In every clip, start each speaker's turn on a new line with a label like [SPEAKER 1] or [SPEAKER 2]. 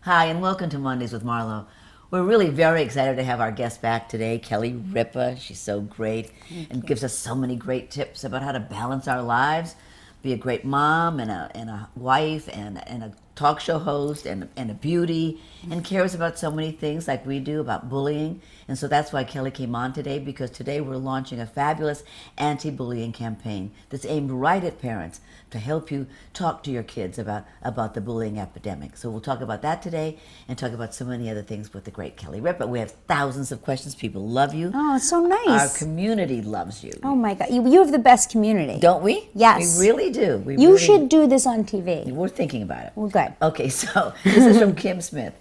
[SPEAKER 1] Hi, and welcome to Mondays with Marlo. We're really very excited to have our guest back today, Kelly Ripa. She's so great and gives us so many great tips about how to balance our lives, be a great mom and a wife and a talk show host and a beauty, and cares about so many things like we do about bullying. And so that's why Kelly came on today, because today we're launching a fabulous anti-bullying campaign that's aimed right at parents to help you talk to your kids about the bullying epidemic. So we'll talk about that today and talk about so many other things with the great Kelly Ripa. We have thousands of questions. People love you.
[SPEAKER 2] Oh, it's so nice.
[SPEAKER 1] Our community loves you.
[SPEAKER 2] Oh my God, you have the best community.
[SPEAKER 1] Don't we?
[SPEAKER 2] Yes.
[SPEAKER 1] We really do.
[SPEAKER 2] You should do this on TV.
[SPEAKER 1] We're thinking about it.
[SPEAKER 2] Well, good.
[SPEAKER 1] Okay, so this is from Kim Smith.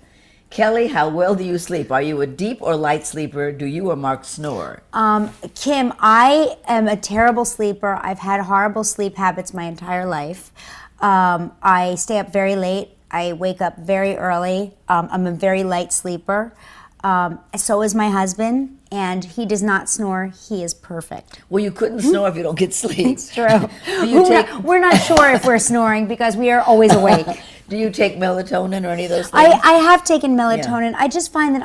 [SPEAKER 1] Kelly, how well do you sleep? Are you a deep or light sleeper? Do you or Mark snore?
[SPEAKER 2] Kim, I am a terrible sleeper. I've had horrible sleep habits my entire life. I stay up very late. I wake up very early. I'm a very light sleeper. So is my husband, and he does not snore. He is perfect.
[SPEAKER 1] Well, you couldn't snore if you don't get sleep.
[SPEAKER 2] It's true. We're not sure if we're snoring because we are always awake.
[SPEAKER 1] Do you take melatonin or any of those things?
[SPEAKER 2] I have taken melatonin. Yeah. I just find that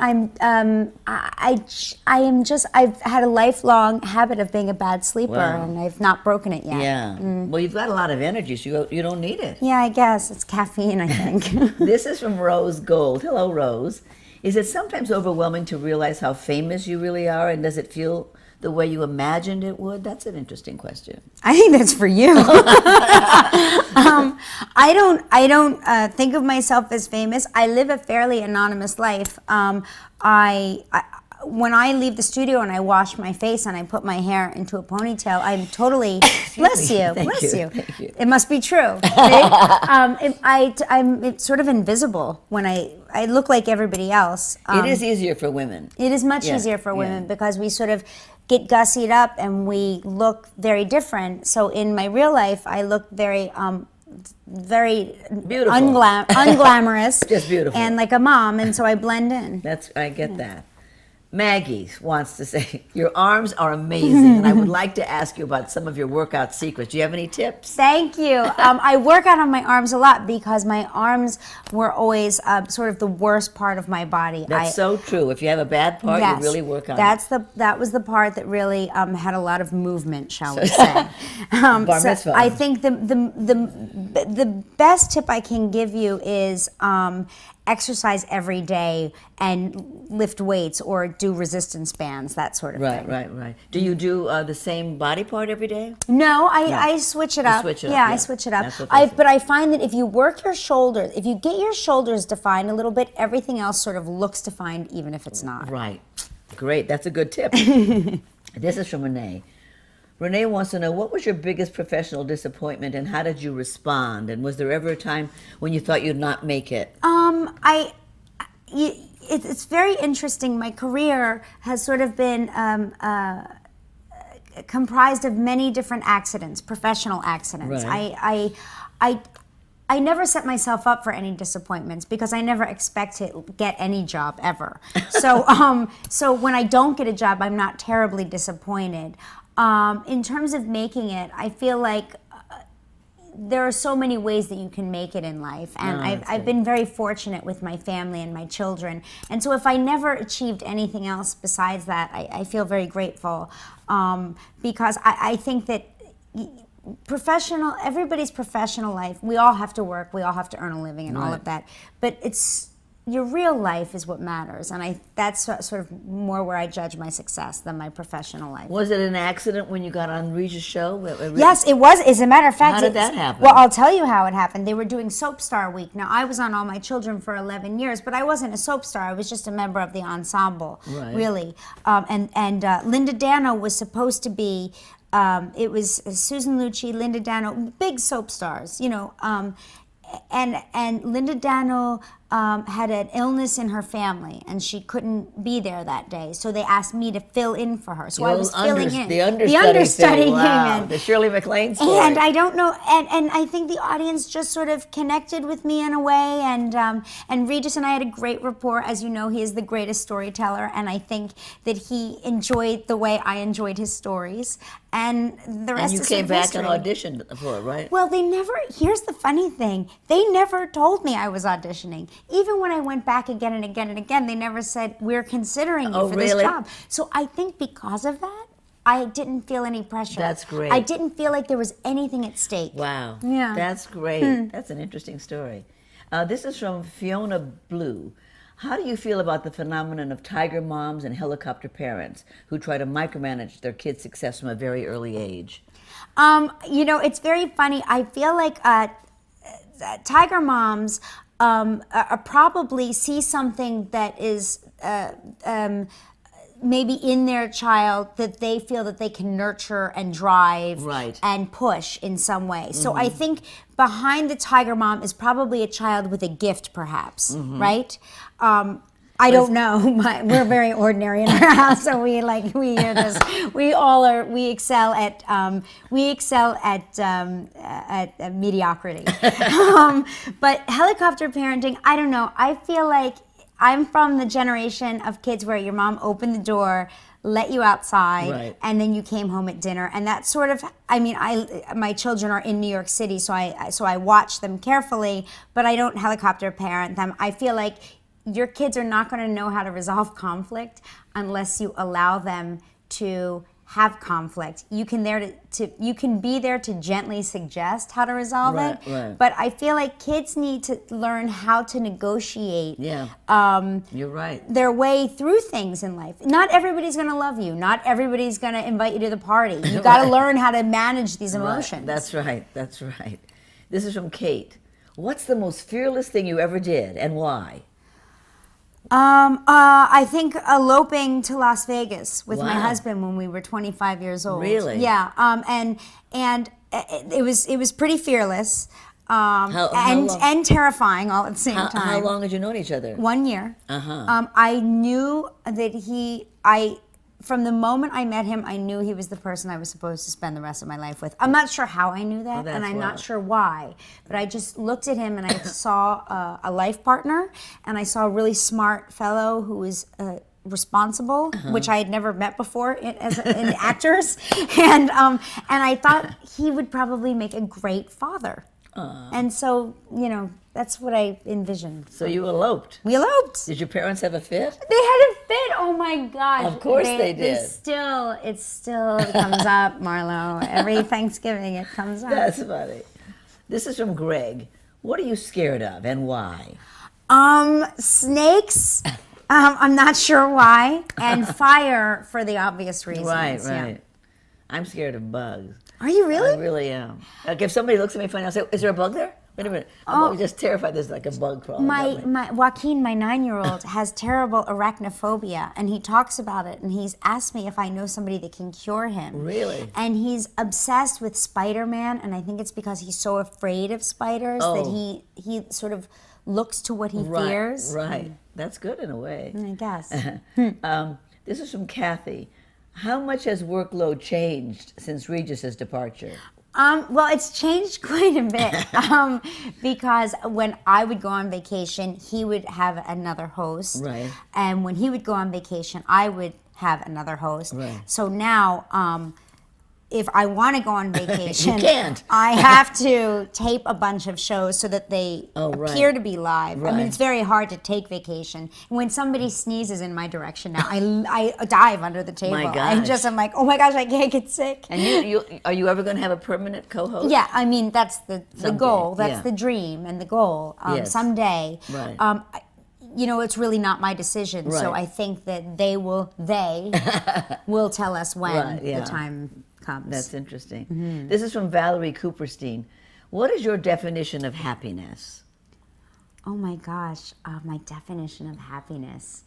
[SPEAKER 2] I've had a lifelong habit of being a bad sleeper, and I've not broken it yet.
[SPEAKER 1] Yeah. Well, you've got a lot of energy, so you don't need it.
[SPEAKER 2] Yeah, I guess. It's caffeine, I think.
[SPEAKER 1] This is from Rose Gold. Hello, Rose. Is it sometimes overwhelming to realize how famous you really are, and does it feel the way you imagined it would? That's an interesting question.
[SPEAKER 2] I think that's for you. I don't think of myself as famous. I live a fairly anonymous life. When I leave the studio and I wash my face and I put my hair into a ponytail, I'm totally bless you.
[SPEAKER 1] Thank you.
[SPEAKER 2] It must be true. I'm sort of invisible when I look like everybody else.
[SPEAKER 1] It is easier for women.
[SPEAKER 2] It is much easier for women because we sort of get gussied up and we look very different. So in my real life, I look very
[SPEAKER 1] beautiful,
[SPEAKER 2] unglamorous,
[SPEAKER 1] just beautiful,
[SPEAKER 2] and like a mom, and so I blend in.
[SPEAKER 1] I get that. Maggie wants to say, your arms are amazing, and I would like to ask you about some of your workout secrets. Do you have any tips?
[SPEAKER 2] Thank you. I work out on my arms a lot because my arms were always sort of the worst part of my body.
[SPEAKER 1] That's so true. If you have a bad part, you really work on
[SPEAKER 2] it. That was the part that really had a lot of movement, shall we say.
[SPEAKER 1] Bar mitzvah.
[SPEAKER 2] So I think the best tip I can give you is exercise every day and lift weights or do resistance bands, that sort of thing.
[SPEAKER 1] Right. Do you do the same body part every day?
[SPEAKER 2] No, I switch it up.
[SPEAKER 1] Switch it up.
[SPEAKER 2] Yeah, I switch it up. But I find that if you work your shoulders, if you get your shoulders defined a little bit, everything else sort of looks defined even if it's not.
[SPEAKER 1] Right. Great. That's a good tip. This is from Renee. Renee wants to know, what was your biggest professional disappointment and how did you respond? And was there ever a time when you thought you'd not make it?
[SPEAKER 2] It's very interesting. My career has sort of been comprised of many different accidents, professional accidents.
[SPEAKER 1] Right.
[SPEAKER 2] I never set myself up for any disappointments because I never expect to get any job ever. So, so when I don't get a job, I'm not terribly disappointed. In terms of making it, I feel like there are so many ways that you can make it in life, and I've been very fortunate with my family and my children, and so if I never achieved anything else besides that, I feel very grateful, because I think that everybody's professional life, we all have to work, we all have to earn a living and all of that, but your real life is what matters, and that's sort of more where I judge my success than my professional life.
[SPEAKER 1] Was it an accident when you got on Regis' show?
[SPEAKER 2] Yes, it was. As a matter of fact,
[SPEAKER 1] how did that happen?
[SPEAKER 2] Well, I'll tell you how it happened. They were doing Soap Star Week. Now, I was on All My Children for 11 years, but I wasn't a soap star. I was just a member of the ensemble, really. And Linda Dano was supposed to be. It was Susan Lucci, Linda Dano, big soap stars, you know. And Linda Dano had an illness in her family, and she couldn't be there that day. So they asked me to fill in for her. So I was filling in.
[SPEAKER 1] The understudy came in. The Shirley MacLaine story.
[SPEAKER 2] And I don't know, and I think the audience just sort of connected with me in a way. And Regis and I had a great rapport. As you know, he is the greatest storyteller, and I think that he enjoyed the way I enjoyed his stories. And the rest is history.
[SPEAKER 1] And you came back and auditioned for it, right?
[SPEAKER 2] Well, here's the funny thing. They never told me I was auditioning. even when I went back again and again and again, they never said, we're considering you
[SPEAKER 1] Oh,
[SPEAKER 2] for
[SPEAKER 1] really?
[SPEAKER 2] this job. So I think because of that, I didn't feel any pressure.
[SPEAKER 1] That's great.
[SPEAKER 2] I didn't feel like there was anything at stake.
[SPEAKER 1] Wow.
[SPEAKER 2] Yeah.
[SPEAKER 1] That's great. That's an interesting story. This is from Fiona Blue. How do you feel about the phenomenon of tiger moms and helicopter parents who try to micromanage their kids' success from a very early age?
[SPEAKER 2] It's very funny. I feel like tiger moms probably see something that is maybe in their child that they feel that they can nurture and drive
[SPEAKER 1] Right.
[SPEAKER 2] and push in some way. So I think behind the tiger mom is probably a child with a gift, perhaps, right? I don't know. We're very ordinary in our house, so we excel at mediocrity. But helicopter parenting, I don't know. I feel like I'm from the generation of kids where your mom opened the door, let you outside,
[SPEAKER 1] Right.
[SPEAKER 2] and then you came home at dinner. And that's sort of, my children are in New York City, so I watch them carefully, but I don't helicopter parent them. I feel like your kids are not going to know how to resolve conflict unless you allow them to have conflict. You can be there to gently suggest how to resolve
[SPEAKER 1] Right,
[SPEAKER 2] it.
[SPEAKER 1] right.
[SPEAKER 2] But I feel like kids need to learn how to negotiate
[SPEAKER 1] Yeah. You're right.
[SPEAKER 2] their way through things in life. Not everybody's going to love you. Not everybody's going to invite you to the party. You got to
[SPEAKER 1] Right.
[SPEAKER 2] learn how to manage these
[SPEAKER 1] Right.
[SPEAKER 2] emotions.
[SPEAKER 1] That's right. That's right. This is from Kate. What's the most fearless thing you ever did and why?
[SPEAKER 2] I think eloping to Las Vegas with my
[SPEAKER 1] Wow.
[SPEAKER 2] husband when we were 25 years old.
[SPEAKER 1] Really?
[SPEAKER 2] Yeah. And it was pretty fearless.
[SPEAKER 1] How long?
[SPEAKER 2] And terrifying all at the same
[SPEAKER 1] How
[SPEAKER 2] time.
[SPEAKER 1] long had you known each other?
[SPEAKER 2] 1 year.
[SPEAKER 1] Uh-huh.
[SPEAKER 2] I knew that from the moment I met him, I knew he was the person I was supposed to spend the rest of my life with. I'm not sure how I knew that,
[SPEAKER 1] that's
[SPEAKER 2] and I'm
[SPEAKER 1] wild.
[SPEAKER 2] not sure why. But I just looked at him and I saw a life partner, and I saw a really smart fellow who was responsible, which I had never met before in actors, and I thought he would probably make a great father. And so, that's what I envisioned.
[SPEAKER 1] So you eloped.
[SPEAKER 2] We eloped.
[SPEAKER 1] Did your parents have a fit?
[SPEAKER 2] They had a fit. Oh my gosh!
[SPEAKER 1] Of course they did.
[SPEAKER 2] It still comes up, Marlo. Every Thanksgiving it comes up.
[SPEAKER 1] That's funny. This is from Greg. What are you scared of and why?
[SPEAKER 2] Snakes. I'm not sure why, and fire for the obvious reasons.
[SPEAKER 1] Right.
[SPEAKER 2] Yeah.
[SPEAKER 1] I'm scared of bugs.
[SPEAKER 2] Are you really?
[SPEAKER 1] I really am. Like if somebody looks at me funny, I'll say, "Is there a bug there?" Wait a minute. I'm always just terrified there's like a bug crawling. up me.
[SPEAKER 2] My Joaquin, my 9-year-old, has terrible arachnophobia, and he talks about it. And he's asked me if I know somebody that can cure him.
[SPEAKER 1] Really?
[SPEAKER 2] And he's obsessed with Spider-Man, and I think it's because he's so afraid of spiders that he sort of looks to what he fears.
[SPEAKER 1] Right. That's good in a way.
[SPEAKER 2] I guess.
[SPEAKER 1] This is from Kathy. How much has Workload changed since Regis's departure?
[SPEAKER 2] Well, it's changed quite a bit because when I would go on vacation, he would have another host.
[SPEAKER 1] Right.
[SPEAKER 2] And when he would go on vacation, I would have another host.
[SPEAKER 1] Right.
[SPEAKER 2] So now, if I want to go on vacation,
[SPEAKER 1] You can't.
[SPEAKER 2] I have to tape a bunch of shows so that they
[SPEAKER 1] right.
[SPEAKER 2] appear to be live. I
[SPEAKER 1] Right.
[SPEAKER 2] mean, it's very hard to take vacation. When somebody sneezes in my direction now, I dive under the table.
[SPEAKER 1] gosh.
[SPEAKER 2] I'm like, oh my gosh, I can't get sick.
[SPEAKER 1] And you are you ever going to have a permanent co-host?
[SPEAKER 2] Yeah, I mean, that's the
[SPEAKER 1] Someday,
[SPEAKER 2] goal. That's
[SPEAKER 1] yeah.
[SPEAKER 2] the dream and the goal.
[SPEAKER 1] Yes.
[SPEAKER 2] Someday.
[SPEAKER 1] Right.
[SPEAKER 2] It's really not my decision. So
[SPEAKER 1] Right.
[SPEAKER 2] I think that they will tell us when
[SPEAKER 1] Right, yeah.
[SPEAKER 2] the time comes.
[SPEAKER 1] That's interesting. This is from Valerie Cooperstein. What is your definition of happiness?
[SPEAKER 2] Oh my gosh, my definition of happiness.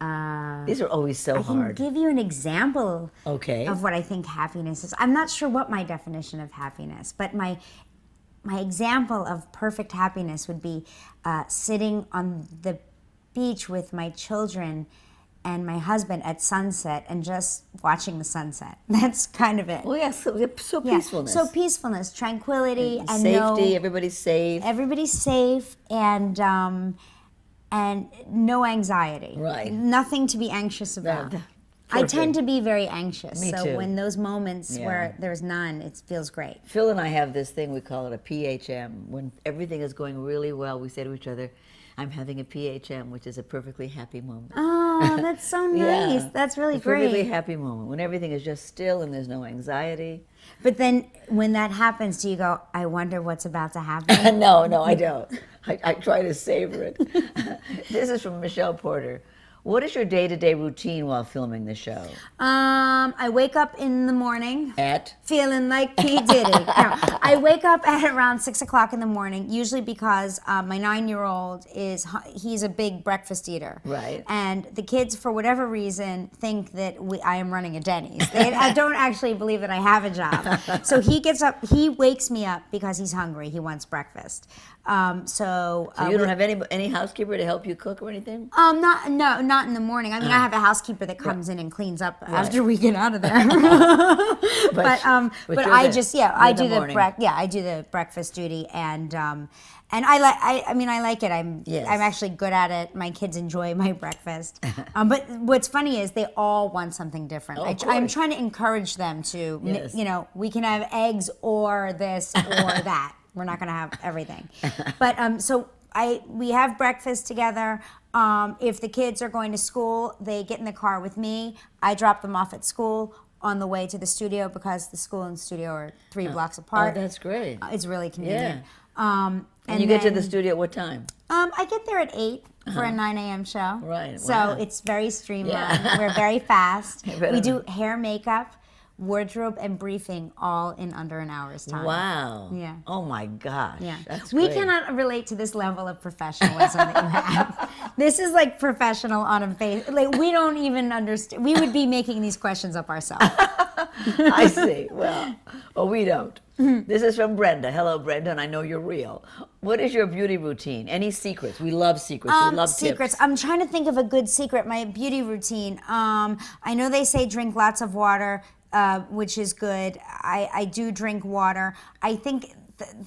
[SPEAKER 1] These are always so
[SPEAKER 2] I can
[SPEAKER 1] hard.
[SPEAKER 2] give you an example
[SPEAKER 1] Okay.
[SPEAKER 2] of what I think happiness is. I'm not sure what my definition of happiness, but my example of perfect happiness would be sitting on the beach with my children and my husband at sunset and just watching the sunset. That's kind of it.
[SPEAKER 1] Oh yeah, so
[SPEAKER 2] Yeah.
[SPEAKER 1] peacefulness.
[SPEAKER 2] So peacefulness, tranquility, and
[SPEAKER 1] safety, everybody's safe.
[SPEAKER 2] everybody's safe and no anxiety.
[SPEAKER 1] Right.
[SPEAKER 2] Nothing to be anxious about. I tend to be very anxious.
[SPEAKER 1] Me
[SPEAKER 2] so
[SPEAKER 1] too.
[SPEAKER 2] when those moments
[SPEAKER 1] Yeah.
[SPEAKER 2] where there's none, it feels great.
[SPEAKER 1] Phil and I have this thing, we call it a PHM. When everything is going really well, we say to each other, I'm having a PHM, which is a perfectly happy moment.
[SPEAKER 2] Oh, that's so nice.
[SPEAKER 1] Yeah.
[SPEAKER 2] That's really
[SPEAKER 1] A perfectly
[SPEAKER 2] great.
[SPEAKER 1] happy moment. When everything is just still and there's no anxiety.
[SPEAKER 2] But then when that happens, do you go, I wonder what's about to happen?
[SPEAKER 1] No, I don't. I try to savor it. This is from Michelle Porter. What is your day-to-day routine while filming the show?
[SPEAKER 2] I wake up in the morning.
[SPEAKER 1] At?
[SPEAKER 2] Feeling like P. Diddy. No, I wake up at around 6 o'clock in the morning, usually because my 9-year-old he's a big breakfast eater.
[SPEAKER 1] Right.
[SPEAKER 2] And the kids, for whatever reason, think that I am running a Denny's. I don't actually believe that I have a job. So he gets up, he wakes me up because he's hungry. He wants breakfast.
[SPEAKER 1] So you don't have any housekeeper to help you cook or anything?
[SPEAKER 2] Not in the morning. I mean, I have a housekeeper that comes in and cleans up after we get out of there. but I just I do the breakfast duty and I like it. I'm actually good at it. My kids enjoy my breakfast. But what's funny is they all want something different. I'm trying to encourage them to we can have eggs or this or that. We're not going to have everything. But so we have breakfast together. If the kids are going to school, they get in the car with me. I drop them off at school on the way to the studio because the school and studio are 3 blocks apart.
[SPEAKER 1] Oh, that's great.
[SPEAKER 2] It's really convenient.
[SPEAKER 1] Yeah. And you get to the studio at what time?
[SPEAKER 2] I get there at 8 for a 9 a.m. show.
[SPEAKER 1] Right.
[SPEAKER 2] So
[SPEAKER 1] wow.
[SPEAKER 2] it's very streamlined. We're very fast.
[SPEAKER 1] Better
[SPEAKER 2] We do hair, makeup, wardrobe, and briefing all in under an hour's time.
[SPEAKER 1] Wow.
[SPEAKER 2] Yeah.
[SPEAKER 1] Oh my gosh.
[SPEAKER 2] Yeah.
[SPEAKER 1] That's
[SPEAKER 2] We
[SPEAKER 1] great.
[SPEAKER 2] cannot relate to this level of professionalism that you have. This is like professional on a base. Like we don't even understand. We would be making these questions up ourselves.
[SPEAKER 1] I see. Well, we don't. This is from Brenda. Hello, Brenda, and I know you're real. What is your beauty routine? Any secrets? We love secrets. We love
[SPEAKER 2] secrets.
[SPEAKER 1] tips.
[SPEAKER 2] I'm trying to think of a good secret. My beauty routine. I know they say drink lots of water, which is good. I do drink water. I think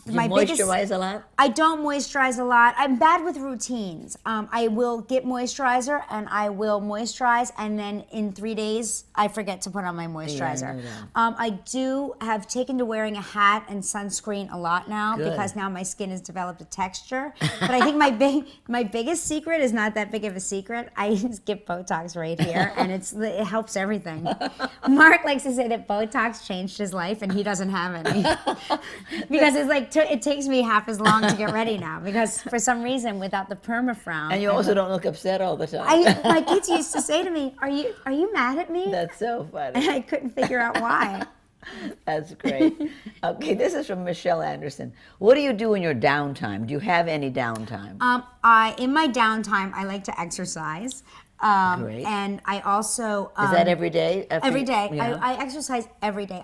[SPEAKER 2] my
[SPEAKER 1] moisturize a lot?
[SPEAKER 2] I don't moisturize a lot. I'm bad with routines. I will get moisturizer and I will moisturize, and then in 3 days I forget to put on my moisturizer.
[SPEAKER 1] Yeah, I know that.
[SPEAKER 2] I do have taken to wearing a hat and sunscreen a lot now
[SPEAKER 1] Good.
[SPEAKER 2] because now my skin has developed a texture. But I think my biggest secret is not that big of a secret. I just get Botox right here, and it helps everything. Mark likes to say that Botox changed his life, and he doesn't have any because it's like it takes me half as long to get ready now because for some reason without the perma frown.
[SPEAKER 1] And you also don't look upset all the time.
[SPEAKER 2] My kids used to say to me, "Are you mad at me?"
[SPEAKER 1] That's so funny.
[SPEAKER 2] And I couldn't figure out why.
[SPEAKER 1] That's great. Okay, this is from Michelle Anderson. What do you do in your downtime? Do you have any downtime?
[SPEAKER 2] In my downtime, I like to exercise.
[SPEAKER 1] Great.
[SPEAKER 2] And I also
[SPEAKER 1] Is that every day?
[SPEAKER 2] every day.
[SPEAKER 1] Yeah.
[SPEAKER 2] I exercise every day.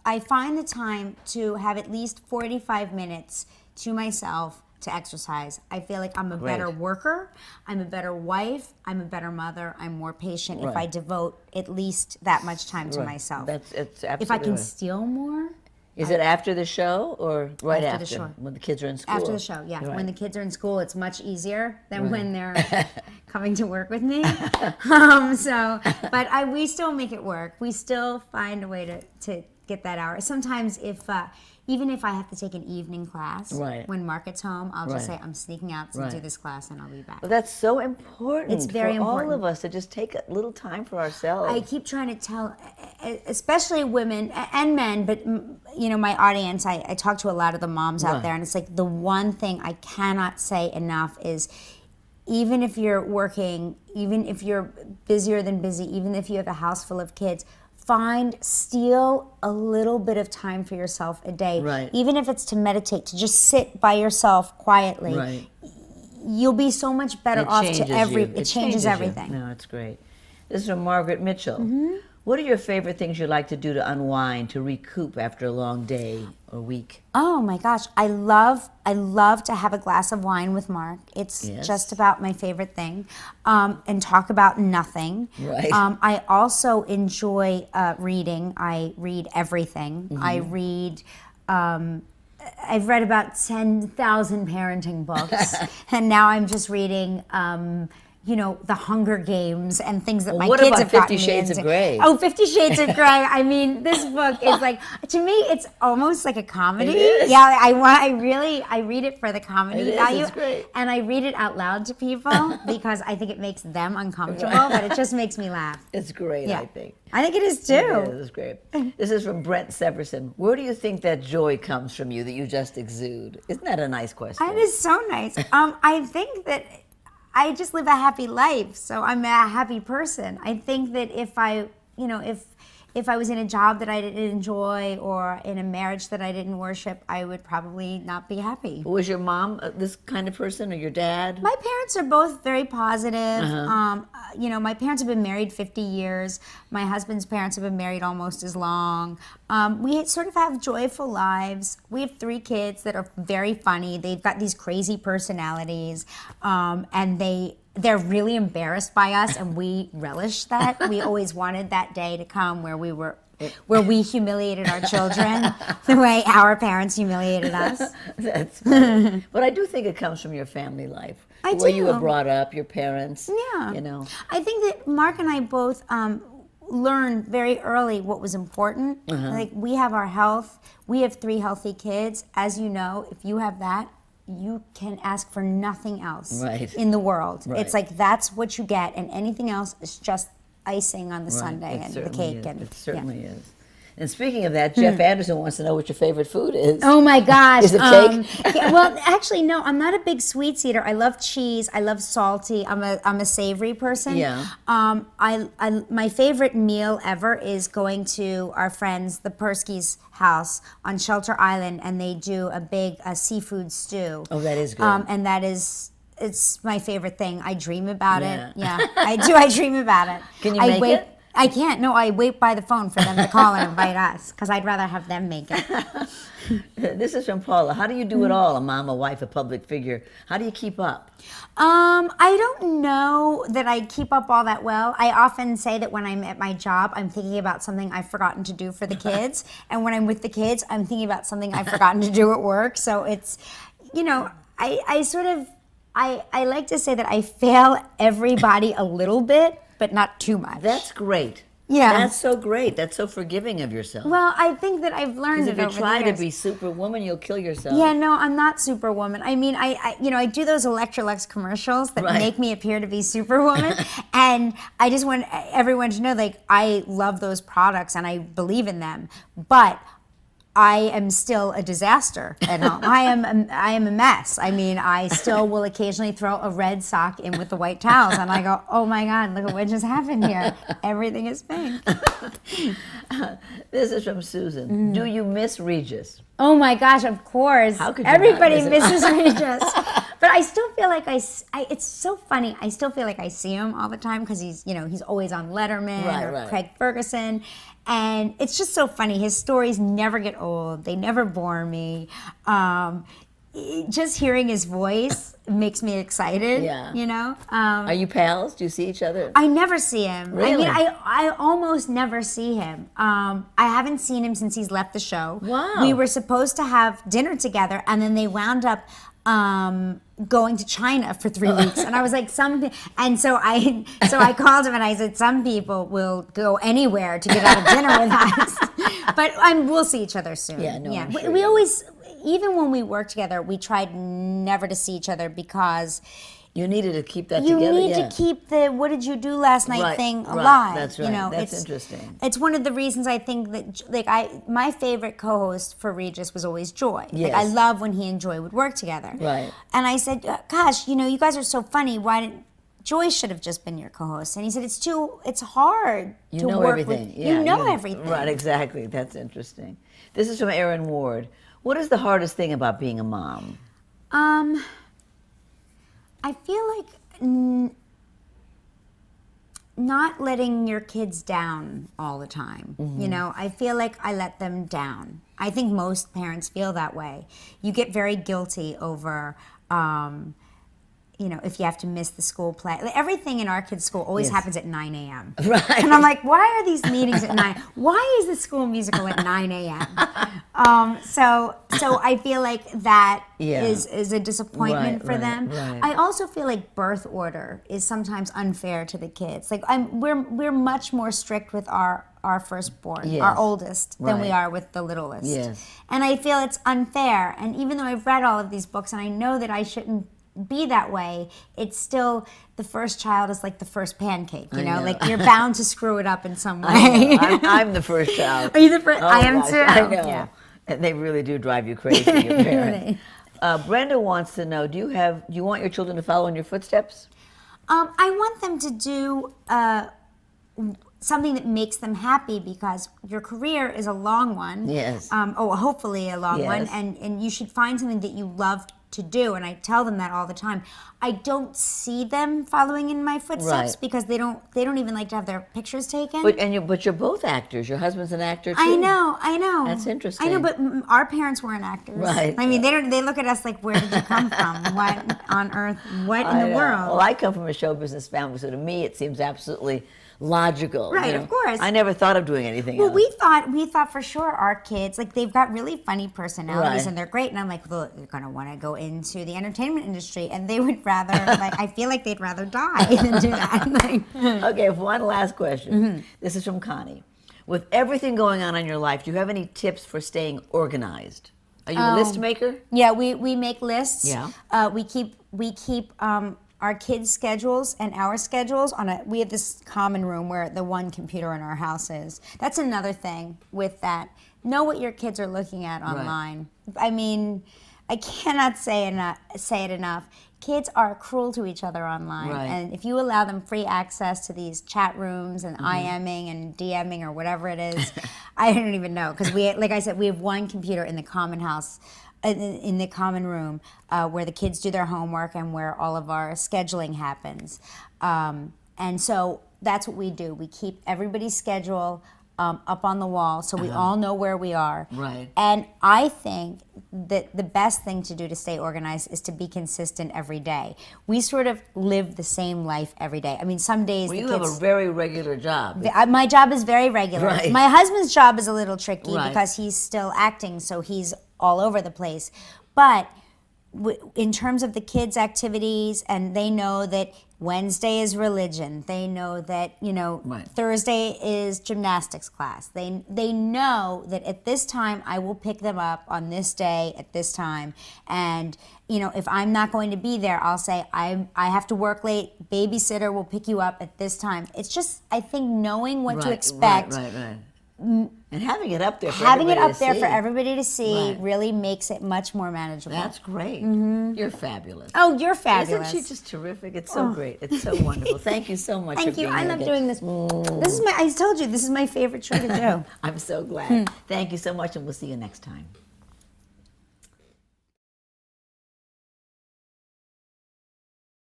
[SPEAKER 2] I find the time to have at least 45 minutes to myself to exercise. I feel like I'm a better worker, I'm a better wife, I'm a better mother, I'm more patient if I devote at least that much time to myself.
[SPEAKER 1] It's absolutely
[SPEAKER 2] If I can
[SPEAKER 1] right.
[SPEAKER 2] steal more.
[SPEAKER 1] Is it after the show or right
[SPEAKER 2] After
[SPEAKER 1] after?
[SPEAKER 2] the show.
[SPEAKER 1] When the kids are in school?
[SPEAKER 2] After the show, yeah.
[SPEAKER 1] Right.
[SPEAKER 2] When the kids are in school, it's much easier than when they're coming to work with me. But we still make it work. We still find a way to get that hour. Sometimes even if I have to take an evening class, when Mark gets home, I'll just say, I'm sneaking out to do this class and I'll be back.
[SPEAKER 1] Well, that's so important.
[SPEAKER 2] It's very
[SPEAKER 1] for
[SPEAKER 2] important.
[SPEAKER 1] all of us to just take a little time for ourselves.
[SPEAKER 2] I keep trying to tell, especially women and men, but my audience, I talk to a lot of the moms out there, and it's like the one thing I cannot say enough is, even if you're working, even if you're busier than busy, even if you have a house full of kids, steal a little bit of time for yourself a day.
[SPEAKER 1] Right.
[SPEAKER 2] Even if it's to meditate, to just sit by yourself quietly.
[SPEAKER 1] Right.
[SPEAKER 2] You'll be so much better off to it changes everything.
[SPEAKER 1] No, it's great. This is from Margaret Mitchell. What are your favorite things you like to do to unwind, to recoup after a long day or week?
[SPEAKER 2] Oh my gosh, I love to have a glass of wine with Mark. It's just about my favorite thing, and talk about nothing.
[SPEAKER 1] Right.
[SPEAKER 2] I also enjoy reading. I read everything. I read. I've read about 10,000 parenting books, and now I'm just reading. the Hunger Games and things that my
[SPEAKER 1] what
[SPEAKER 2] kids
[SPEAKER 1] about
[SPEAKER 2] have gotten
[SPEAKER 1] 50 Shades
[SPEAKER 2] into.
[SPEAKER 1] of Grey?
[SPEAKER 2] Oh, 50 Shades of Grey. I mean, this book is like, to me, it's almost like a comedy.
[SPEAKER 1] It is.
[SPEAKER 2] Yeah, I read it for the comedy
[SPEAKER 1] It is,
[SPEAKER 2] value.
[SPEAKER 1] it's great.
[SPEAKER 2] And I read it out loud to people because I think it makes them uncomfortable, but it just makes me laugh.
[SPEAKER 1] It's great,
[SPEAKER 2] Yeah.
[SPEAKER 1] I think.
[SPEAKER 2] I think it is too.
[SPEAKER 1] It is great. This is from Brent Severson. Where do you think that joy comes from you that you just exude? Isn't that a nice question?
[SPEAKER 2] That is so nice. I think that I just live a happy life, so I'm a happy person. I think that if I was in a job that I didn't enjoy or in a marriage that I didn't worship, I would probably not be happy.
[SPEAKER 1] Was your mom this kind of person, or your dad?
[SPEAKER 2] My parents are both very positive.
[SPEAKER 1] Uh-huh.
[SPEAKER 2] My parents have been married 50 years. My husband's parents have been married almost as long. We sort of have joyful lives. We have 3 kids that are very funny. They've got these crazy personalities, and they're really embarrassed by us, and we relish that. We always wanted that day to come where we humiliated our children the way our parents humiliated us.
[SPEAKER 1] That's funny. But I do think it comes from your family life.
[SPEAKER 2] I
[SPEAKER 1] Where
[SPEAKER 2] do.
[SPEAKER 1] you were brought up, your parents.
[SPEAKER 2] Yeah. I think that Mark and I both learned very early what was important. Like, we have our health. We have 3 healthy kids. As you know, if you have that, you can ask for nothing else in the world.
[SPEAKER 1] Right.
[SPEAKER 2] It's like that's what you get, and anything else is just icing on the sundae and the cake.
[SPEAKER 1] It certainly is. And speaking of that, Jeff Anderson wants to know what your favorite food is.
[SPEAKER 2] Oh my gosh!
[SPEAKER 1] Is it cake?
[SPEAKER 2] Well, actually, no. I'm not a big sweets eater. I love cheese. I love salty. I'm a savory person.
[SPEAKER 1] Yeah.
[SPEAKER 2] My favorite meal ever is going to our friends, the Persky's house on Shelter Island, and they do a big seafood stew.
[SPEAKER 1] Oh, that is good.
[SPEAKER 2] And that is. It's my favorite thing. I dream about
[SPEAKER 1] Yeah.
[SPEAKER 2] it. Yeah, I do. I dream about it.
[SPEAKER 1] Can you make it?
[SPEAKER 2] I can't. No, I wait by the phone for them to call and invite us because I'd rather have them make it.
[SPEAKER 1] This is from Paula. How do you do it all? A mom, a wife, a public figure. How do you keep up?
[SPEAKER 2] I don't know that I keep up all that well. I often say that when I'm at my job, I'm thinking about something I've forgotten to do for the kids. And when I'm with the kids, I'm thinking about something I've forgotten to do at work. So it's, I like to say that I fail everybody a little bit, but not too much.
[SPEAKER 1] That's great.
[SPEAKER 2] Yeah.
[SPEAKER 1] That's so great. That's so forgiving of yourself.
[SPEAKER 2] Well, I think that I've learned it
[SPEAKER 1] Because if you
[SPEAKER 2] over
[SPEAKER 1] try
[SPEAKER 2] the
[SPEAKER 1] to
[SPEAKER 2] years.
[SPEAKER 1] be superwoman, you'll kill yourself.
[SPEAKER 2] Yeah, no, I'm not Superwoman. I mean, I do those Electrolux commercials that make me appear to be Superwoman, and I just want everyone to know, like, I love those products and I believe in them, but I am still a disaster at home. I am a mess. I mean, I still will occasionally throw a red sock in with the white towels, and I go, oh my God, look at what just happened here. Everything is pink.
[SPEAKER 1] This is from Susan. Do you miss Regis?
[SPEAKER 2] Oh my gosh, of course.
[SPEAKER 1] How could you
[SPEAKER 2] Everybody
[SPEAKER 1] not miss
[SPEAKER 2] misses Regis. But I still feel like it's so funny. I still feel like I see him all the time because he's always on Letterman or Craig Ferguson. And it's just so funny. His stories never get old. They never bore me. Just hearing his voice makes me excited.
[SPEAKER 1] Yeah. Are you pals? Do you see each other?
[SPEAKER 2] I never see him.
[SPEAKER 1] Really?
[SPEAKER 2] I mean, I almost never see him. I haven't seen him since he's left the show.
[SPEAKER 1] Wow.
[SPEAKER 2] We were supposed to have dinner together, and then they wound up going to China for 3 weeks, and I was like, and so I called him and I said, some people will go anywhere to get out of dinner with us, but we'll see each other soon.
[SPEAKER 1] Yeah, no, I'm sure
[SPEAKER 2] we
[SPEAKER 1] you
[SPEAKER 2] always, even when we worked together, we tried never to see each other because
[SPEAKER 1] you needed to keep that
[SPEAKER 2] you
[SPEAKER 1] together.
[SPEAKER 2] need to keep the "what did you do last night" thing alive.
[SPEAKER 1] That's right. That's interesting.
[SPEAKER 2] It's one of the reasons I think that my favorite co-host for Regis was always Joy.
[SPEAKER 1] Yes.
[SPEAKER 2] I love when he and Joy would work together.
[SPEAKER 1] Right.
[SPEAKER 2] And I said, gosh, you guys are so funny. Why didn't Joy should have just been your co-host? And he said, it's hard to
[SPEAKER 1] know
[SPEAKER 2] work
[SPEAKER 1] everything.
[SPEAKER 2] with.
[SPEAKER 1] Yeah,
[SPEAKER 2] you know everything.
[SPEAKER 1] Right, exactly. That's interesting. This is from Erin Ward. What is the hardest thing about being a mom?
[SPEAKER 2] I feel like not letting your kids down all the time.
[SPEAKER 1] Mm-hmm.
[SPEAKER 2] I feel like I let them down. I think most parents feel that way. You get very guilty over if you have to miss the school play. Like, everything in our kids' school always
[SPEAKER 1] Yes.
[SPEAKER 2] happens at 9 a.m.
[SPEAKER 1] Right.
[SPEAKER 2] And I'm like, why are these meetings at 9? Why is the school musical at 9 a.m.? So I feel like that
[SPEAKER 1] Yeah.
[SPEAKER 2] is a disappointment for
[SPEAKER 1] Right,
[SPEAKER 2] them.
[SPEAKER 1] right.
[SPEAKER 2] I also feel like birth order is sometimes unfair to the kids. Like we're much more strict with our firstborn,
[SPEAKER 1] Yes.
[SPEAKER 2] our oldest, than we
[SPEAKER 1] Right.
[SPEAKER 2] are with the littlest.
[SPEAKER 1] Yes.
[SPEAKER 2] And I feel it's unfair. And even though I've read all of these books and I know that I shouldn't be that way, it's still, the first child is like the first pancake, you know?
[SPEAKER 1] know.
[SPEAKER 2] Like you're bound to screw it up in some way.
[SPEAKER 1] I'm the first child.
[SPEAKER 2] Are you the first?
[SPEAKER 1] Oh,
[SPEAKER 2] I am
[SPEAKER 1] gosh,
[SPEAKER 2] too.
[SPEAKER 1] I know.
[SPEAKER 2] Yeah.
[SPEAKER 1] And they really do drive you crazy, your parents.
[SPEAKER 2] Really.
[SPEAKER 1] Brenda wants to know, do you want your children to follow in your footsteps?
[SPEAKER 2] I want them to do something that makes them happy, because your career is a long one.
[SPEAKER 1] Yes.
[SPEAKER 2] Hopefully a long one,
[SPEAKER 1] Yes.
[SPEAKER 2] and you should find something that you love to do. And I tell them that all the time. I don't see them following in my footsteps
[SPEAKER 1] Right.
[SPEAKER 2] because they don't even like to have their pictures taken.
[SPEAKER 1] But you're both actors. Your husband's an actor too.
[SPEAKER 2] I know.
[SPEAKER 1] That's interesting.
[SPEAKER 2] I know, but our parents weren't actors.
[SPEAKER 1] Right.
[SPEAKER 2] I mean, they look at us like, where did you come from? What on earth? What in
[SPEAKER 1] I
[SPEAKER 2] the
[SPEAKER 1] know.
[SPEAKER 2] world?
[SPEAKER 1] Well, I come from a show business family, so to me it seems absolutely logical.
[SPEAKER 2] Right, of course.
[SPEAKER 1] I never thought of doing anything
[SPEAKER 2] Well,
[SPEAKER 1] else.
[SPEAKER 2] we thought for sure our kids, like, they've got really funny personalities
[SPEAKER 1] Right.
[SPEAKER 2] and they're great. And I'm like, well, they're gonna want to go into the entertainment industry, and they would rather, like, I feel like they'd rather die than do that. Like,
[SPEAKER 1] Okay, one last question.
[SPEAKER 2] Mm-hmm.
[SPEAKER 1] This is from Connie. With everything going on in your life, do you have any tips for staying organized? Are you a list maker?
[SPEAKER 2] yeah, we make lists.
[SPEAKER 1] Yeah.
[SPEAKER 2] We keep our kids' schedules and our schedules we have this common room where the one computer in our house is. That's another thing with that. Know what your kids are looking at online. I mean, I cannot say it enough. Kids are cruel to each other online.
[SPEAKER 1] Right.
[SPEAKER 2] And if you allow them free access to these chat rooms and IMing and DMing or whatever it is, I don't even know. Because like I said, we have one computer in the common house, in the common room, where the kids do their homework and where all of our scheduling happens. And so that's what we do. We keep everybody's schedule up on the wall so we all know where we are.
[SPEAKER 1] Right.
[SPEAKER 2] And I think that the best thing to do to stay organized is to be consistent every day. We sort of live the same life every day. I mean, some days
[SPEAKER 1] Well,
[SPEAKER 2] the
[SPEAKER 1] you have
[SPEAKER 2] kids...
[SPEAKER 1] a very regular job.
[SPEAKER 2] My job is very regular.
[SPEAKER 1] Right.
[SPEAKER 2] My husband's job is a little tricky
[SPEAKER 1] Right.
[SPEAKER 2] because he's still acting, so he's all over the place. But in terms of the kids' activities, and they know that Wednesday is religion. They know that,
[SPEAKER 1] Right.
[SPEAKER 2] Thursday is gymnastics class. They know that at this time I will pick them up on this day at this time. And, if I'm not going to be there, I'll say, I have to work late. Babysitter will pick you up at this time. It's just, I think, knowing what to expect.
[SPEAKER 1] Right. And having it up there for
[SPEAKER 2] Having it
[SPEAKER 1] everybody
[SPEAKER 2] up
[SPEAKER 1] to
[SPEAKER 2] there
[SPEAKER 1] see.
[SPEAKER 2] for everybody to see
[SPEAKER 1] Right.
[SPEAKER 2] really makes it much more manageable.
[SPEAKER 1] That's great. You're fabulous.
[SPEAKER 2] Oh, you're fabulous.
[SPEAKER 1] Isn't she just terrific? It's so great. It's so wonderful. Thank you so much.
[SPEAKER 2] Thank
[SPEAKER 1] for
[SPEAKER 2] you.
[SPEAKER 1] being
[SPEAKER 2] I
[SPEAKER 1] here
[SPEAKER 2] love
[SPEAKER 1] today.
[SPEAKER 2] doing this. I told you, this is my favorite show to do.
[SPEAKER 1] I'm so glad. Thank you so much, and we'll see you next time.